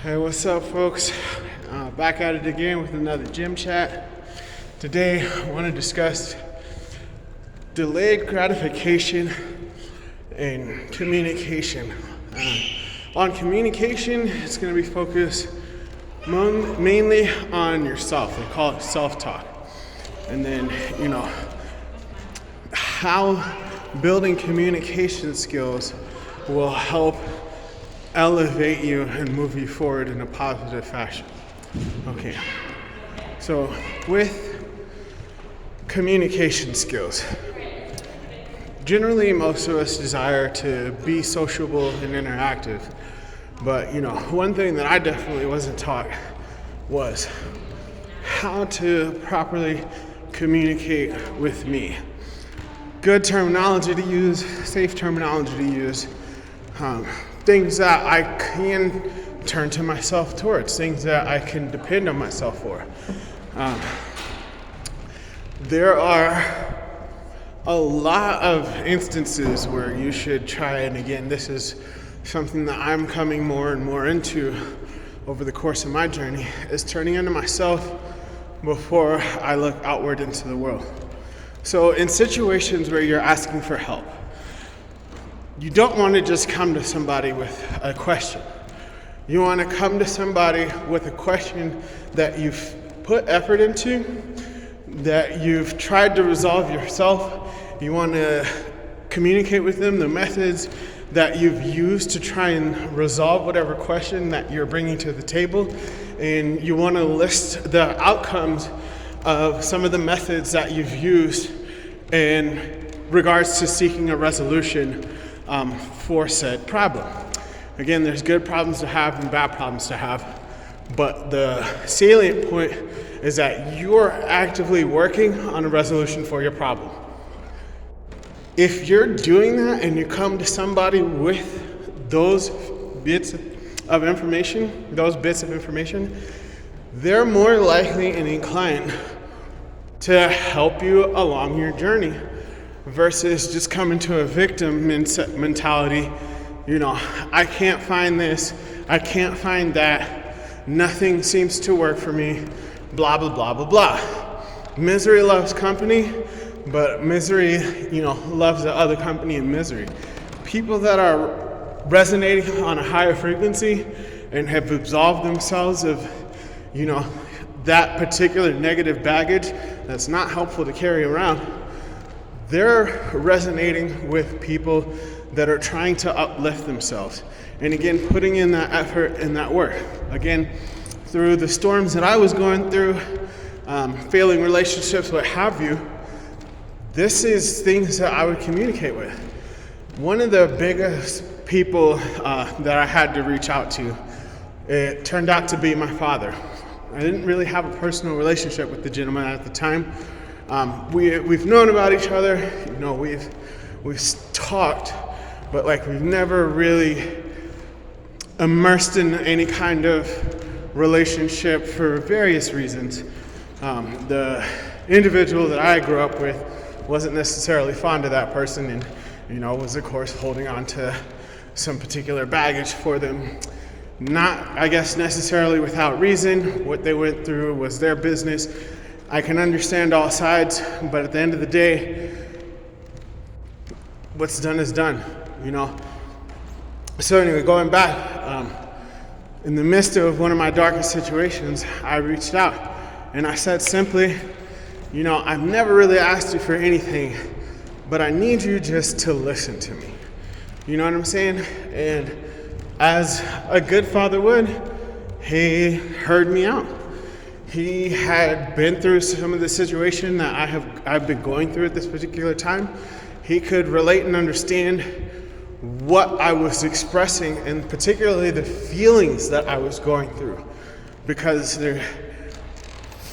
Hey, what's up, folks? Back at it again with another gym chat. Today, I want to discuss delayed gratification and communication. On communication, it's going to be focused mainly on yourself. They call it self-talk. And then, how building communication skills will help elevate you and move you forward in a positive fashion. Okay, so with communication skills, generally most of us desire to be sociable and interactive, but one thing that I definitely wasn't taught was how to properly communicate with me. Good terminology to use, safe terminology to use, things that I can turn to myself towards, things that I can depend on myself for. There are a lot of instances where you should try, and again, this is something that I'm coming more and more into over the course of my journey, is turning into myself before I look outward into the world. So in situations where you're asking for help, you don't want to just come to somebody with a question. You want to come to somebody with a question that you've put effort into, that you've tried to resolve yourself. You want to communicate with them the methods that you've used to try and resolve whatever question that you're bringing to the table. And you want to list the outcomes of some of the methods that you've used in regards to seeking a resolution for said problem. Again, there's good problems to have and bad problems to have, but the salient point is that you're actively working on a resolution for your problem. If you're doing that and you come to somebody with those bits of information, they're more likely and inclined to help you along your journey versus just coming to a victim mentality. I can't find this, I can't find that, nothing seems to work for me, blah, blah, blah, blah, blah. Misery loves company, but misery, loves the other company in misery. People that are resonating on a higher frequency and have absolved themselves of, that particular negative baggage that's not helpful to carry around, they're resonating with people that are trying to uplift themselves. And again, putting in that effort and that work. Again, through the storms that I was going through, failing relationships, what have you, this is things that I would communicate with. One of the biggest people that I had to reach out to, it turned out to be my father. I didn't really have a personal relationship with the gentleman at the time. We've known about each other, we've talked, but we've never really immersed in any kind of relationship for various reasons. The individual that I grew up with wasn't necessarily fond of that person, and was of course holding on to some particular baggage for them. Not, I guess, necessarily without reason. What they went through was their business. I can understand all sides, but at the end of the day, what's done is done, So anyway, going back, in the midst of one of my darkest situations, I reached out and I said simply, I've never really asked you for anything, but I need you just to listen to me. You know what I'm saying? And as a good father would, he heard me out. He had been through some of the situation that I've been going through at this particular time. He could relate and understand what I was expressing, and particularly the feelings that I was going through. Because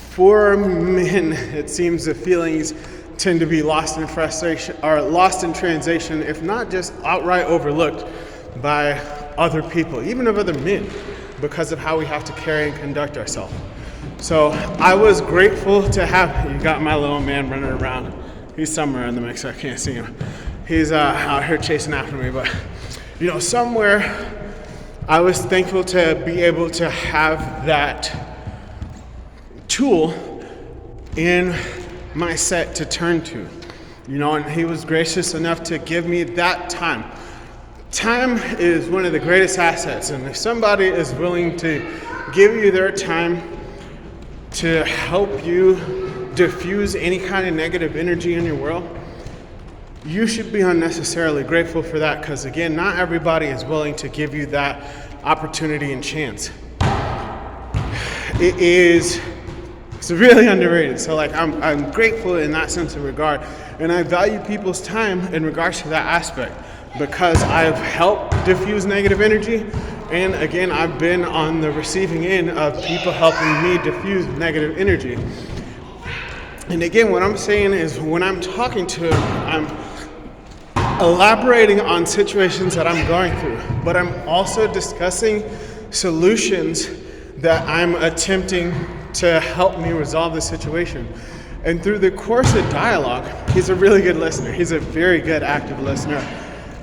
for men, it seems the feelings tend to be lost in frustration, or lost in translation, if not just outright overlooked by other people, even of other men, because of how we have to carry and conduct ourselves. So I was grateful to have, you got my little man running around. He's somewhere in the mix, I can't see him. He's out here chasing after me, but somewhere I was thankful to be able to have that tool in my set to turn to, and he was gracious enough to give me that time. Time is one of the greatest assets, and if somebody is willing to give you their time to help you diffuse any kind of negative energy in your world, you should be unnecessarily grateful for that, because again, not everybody is willing to give you that opportunity and chance. It's really underrated. So I'm grateful in that sense of regard, and I value people's time in regards to that aspect, because I've helped diffuse negative energy, and again, I've been on the receiving end of people helping me diffuse negative energy. And again, what I'm saying is, when I'm talking to them, I'm elaborating on situations that I'm going through, but I'm also discussing solutions that I'm attempting to help me resolve the situation. And through the course of dialogue, he's a really good listener. He's a very good active listener.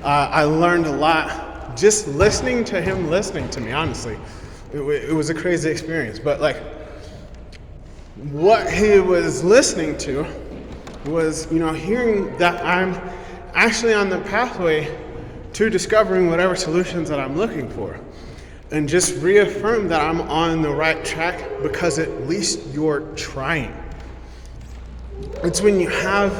I learned a lot just listening to him, listening to me, honestly. It was a crazy experience, but what he was listening to was, hearing that I'm actually on the pathway to discovering whatever solutions that I'm looking for, and just reaffirm that I'm on the right track, because at least you're trying. It's when you have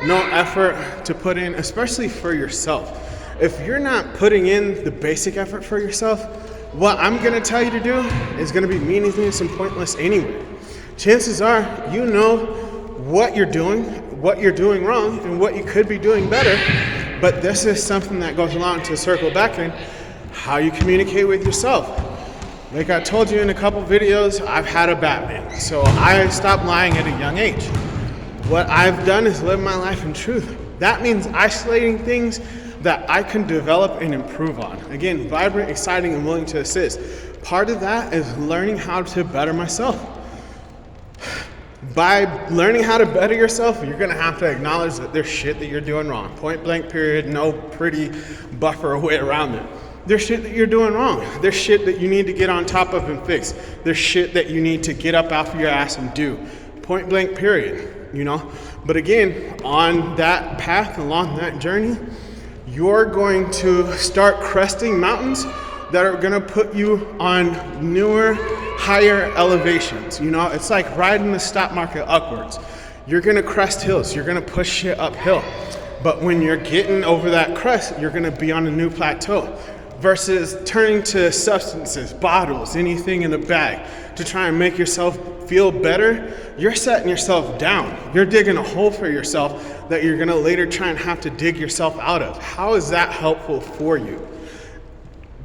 no effort to put in, especially for yourself. If you're not putting in the basic effort for yourself, what I'm gonna tell you to do is gonna be meaningless and pointless anyway. Chances are, you know what you're doing wrong, and what you could be doing better, but this is something that goes along to circle back in how you communicate with yourself. Like I told you in a couple videos, I've had a Batman, so I stopped lying at a young age. What I've done is live my life in truth. That means isolating things that I can develop and improve on. Again, vibrant, exciting, and willing to assist. Part of that is learning how to better myself. By learning how to better yourself, you're gonna have to acknowledge that there's shit that you're doing wrong. Point blank period, no pretty buffer way around it. There's shit that you're doing wrong. There's shit that you need to get on top of and fix. There's shit that you need to get up off your ass and do. Point blank period, But again, on that path, along that journey, you're going to start cresting mountains that are gonna put you on newer, higher elevations. It's like riding the stock market upwards. You're gonna crest hills, you're gonna push shit uphill. But when you're getting over that crest, you're gonna be on a new plateau. Versus turning to substances, bottles, anything in a bag to try and make yourself feel better, you're setting yourself down. You're digging a hole for yourself that you're gonna later try and have to dig yourself out of. How is that helpful for you?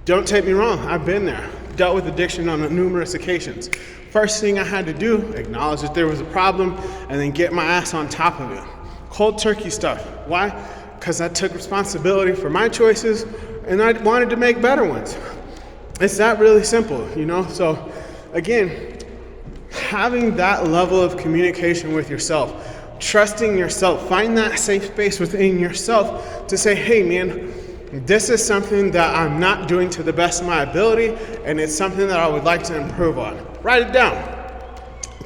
Don't take me wrong, I've been there. Dealt with addiction on numerous occasions. First thing I had to do, acknowledge that there was a problem, and then get my ass on top of it. Cold turkey stuff. Why? Because I took responsibility for my choices, and I wanted to make better ones. It's that really simple, So again, having that level of communication with yourself, trusting yourself, find that safe space within yourself to say, hey man, this is something that I'm not doing to the best of my ability, and it's something that I would like to improve on. Write it down.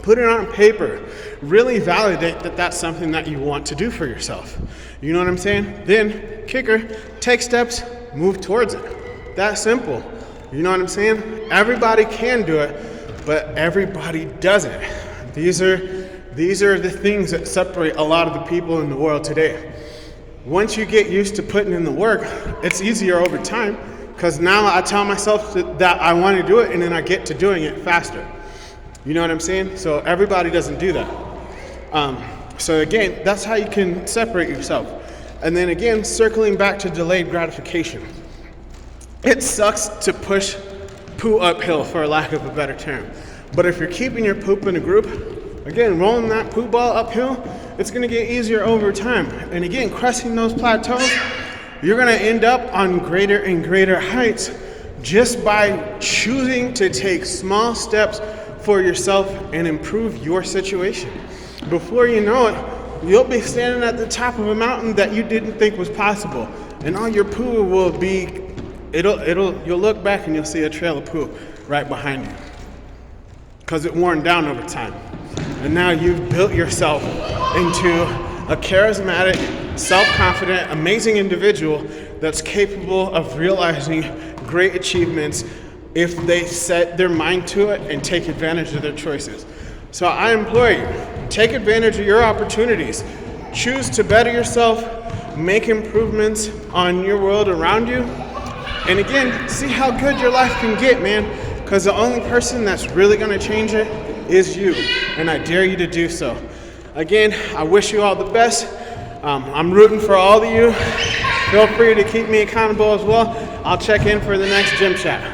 Put it on paper. Really validate that that's something that you want to do for yourself. You know what I'm saying? Then, kicker, take steps, move towards it. That simple. You know what I'm saying? Everybody can do it, but everybody doesn't. These are the things that separate a lot of the people in the world today. Once you get used to putting in the work, it's easier over time, because now I tell myself that I want to do it, and then I get to doing it faster. You know what I'm saying? So everybody doesn't do that. So again, that's how you can separate yourself. And then again, circling back to delayed gratification. It sucks to push poo uphill, for lack of a better term. But if you're keeping your poop in a group, again, rolling that poo ball uphill, it's gonna get easier over time. And again, cresting those plateaus, you're gonna end up on greater and greater heights just by choosing to take small steps for yourself and improve your situation. Before you know it, you'll be standing at the top of a mountain that you didn't think was possible, and all your poo will be you'll look back and you'll see a trail of poo right behind you because it worn down over time. And now you've built yourself into a charismatic, self-confident, amazing individual that's capable of realizing great achievements if they set their mind to it and take advantage of their choices. So I implore you, take advantage of your opportunities. Choose to better yourself, make improvements on your world around you, and again, see how good your life can get, man, because the only person that's really gonna change it is you, and I dare you to do so. Again, I wish you all the best. I'm rooting for all of you. Feel free to keep me accountable as well. I'll check in for the next gym chat.